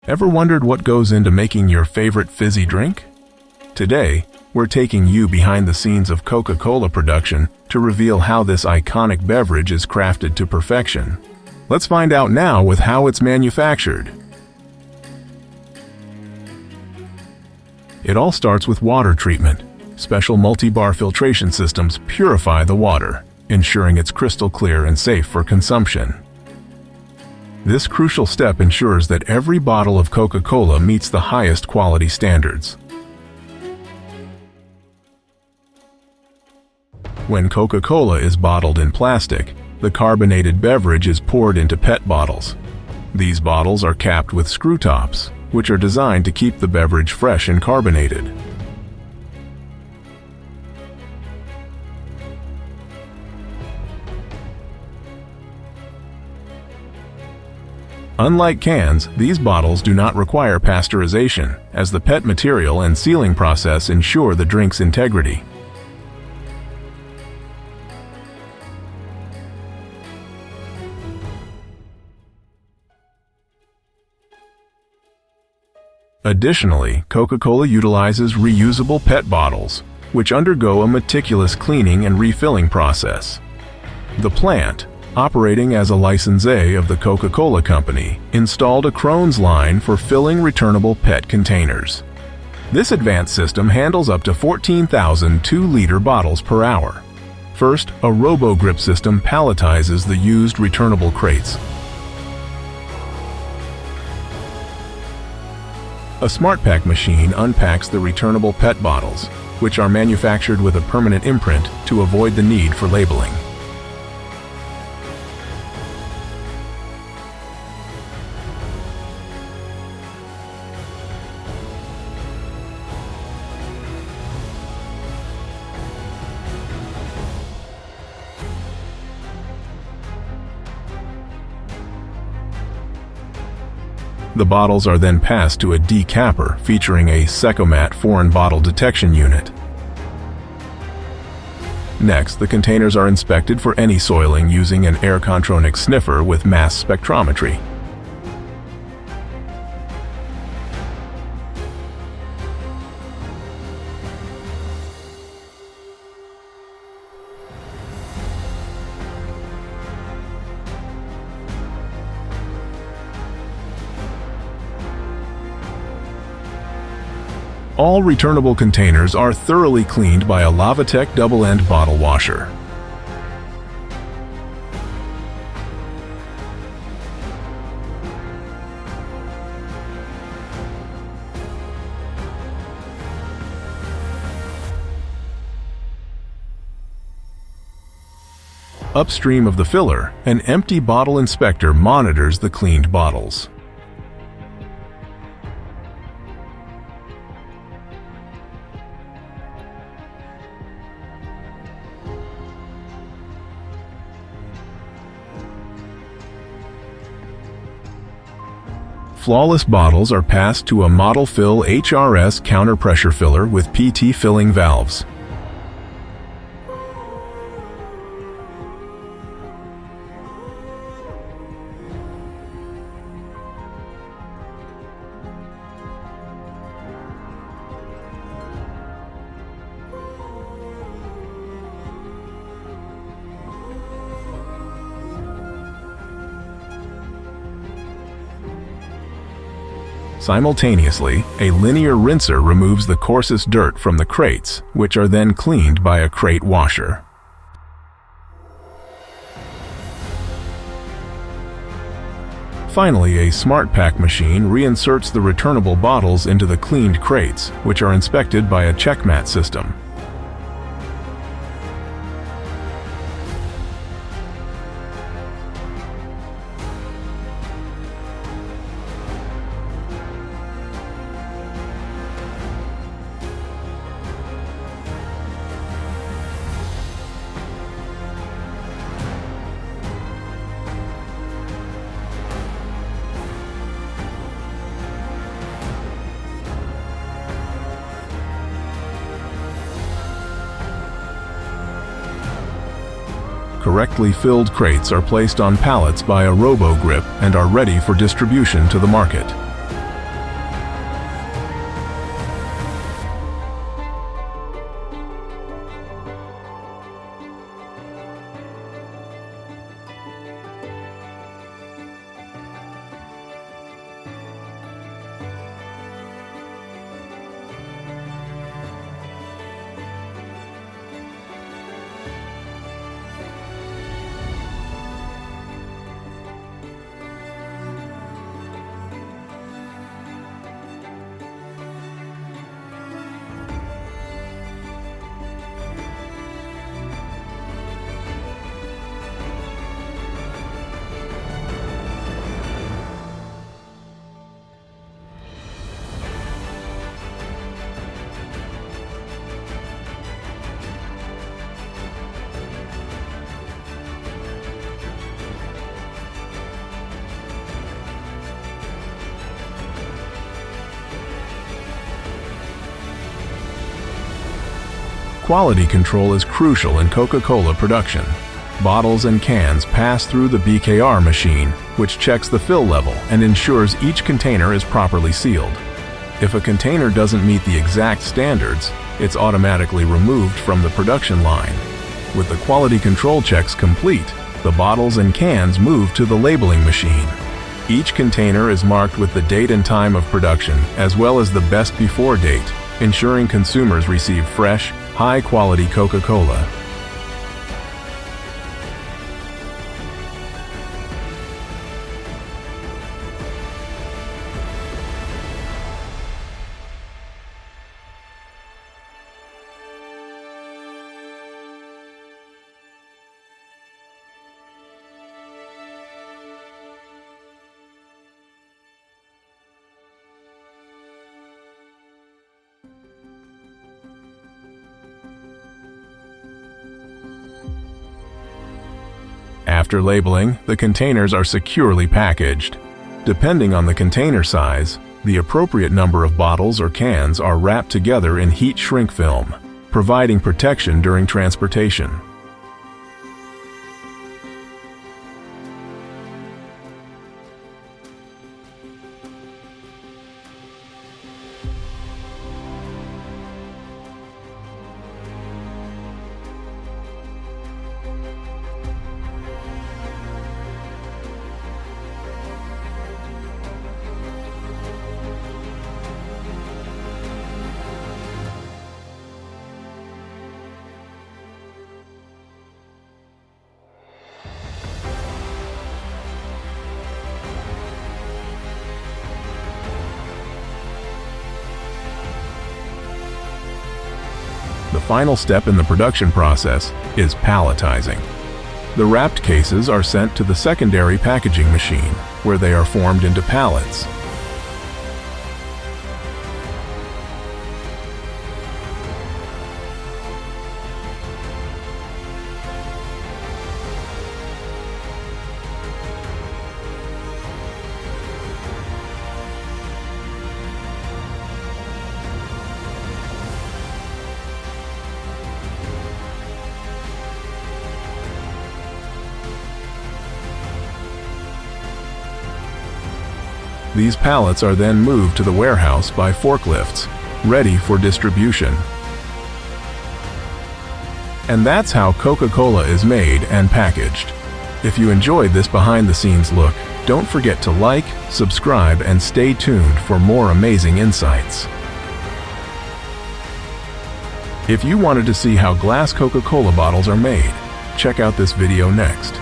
Ever wondered what goes into making your favorite fizzy drink? Today, we're taking you behind the scenes of Coca-Cola production to reveal how this iconic beverage is crafted to perfection. Let's find out now with how it's manufactured. It all starts with water treatment. Special multi-bar filtration systems purify the water, ensuring it's crystal clear and safe for consumption. This crucial step ensures that every bottle of Coca-Cola meets the highest quality standards. When Coca-Cola is bottled in plastic, the carbonated beverage is poured into PET bottles. These bottles are capped with screw tops, which are designed to keep the beverage fresh and carbonated. Unlike cans, these bottles do not require pasteurization, as the PET material and sealing process ensure the drink's integrity. Additionally, Coca-Cola utilizes reusable PET bottles, which undergo a meticulous cleaning and refilling process. The plant, operating as a licensee of the Coca-Cola Company, installed a Crohn's line for filling returnable PET containers. This advanced system handles up to 14,000 2-liter bottles per hour. First, a robo-grip system palletizes the used returnable crates. A smart pack machine unpacks the returnable PET bottles, which are manufactured with a permanent imprint to avoid the need for labeling. The bottles are then passed to a decapper featuring a Secomat foreign bottle detection unit. Next, the containers are inspected for any soiling using an air-contronic sniffer with mass spectrometry. All returnable containers are thoroughly cleaned by a Lavatec double-end bottle washer. Upstream of the filler, an empty bottle inspector monitors the cleaned bottles. Flawless bottles are passed to a model fill HRS counter pressure filler with PT filling valves. Simultaneously, a linear rinser removes the coarsest dirt from the crates, which are then cleaned by a crate washer. Finally, a smart pack machine reinserts the returnable bottles into the cleaned crates, which are inspected by a checkmat system. Correctly filled crates are placed on pallets by a robo-grip and are ready for distribution to the market. Quality control is crucial in Coca-Cola production. Bottles and cans pass through the BKR machine, which checks the fill level and ensures each container is properly sealed. If a container doesn't meet the exact standards, it's automatically removed from the production line. With the quality control checks complete, the bottles and cans move to the labeling machine. Each container is marked with the date and time of production, as well as the best before date, ensuring consumers receive fresh, high-quality Coca-Cola. After labeling, the containers are securely packaged. Depending on the container size, the appropriate number of bottles or cans are wrapped together in heat shrink film, providing protection during transportation. The final step in the production process is palletizing. The wrapped cases are sent to the secondary packaging machine, where they are formed into pallets. These pallets are then moved to the warehouse by forklifts, ready for distribution. And that's how Coca-Cola is made and packaged. If you enjoyed this behind-the-scenes look, don't forget to like, subscribe, and stay tuned for more amazing insights. If you wanted to see how glass Coca-Cola bottles are made, check out this video next.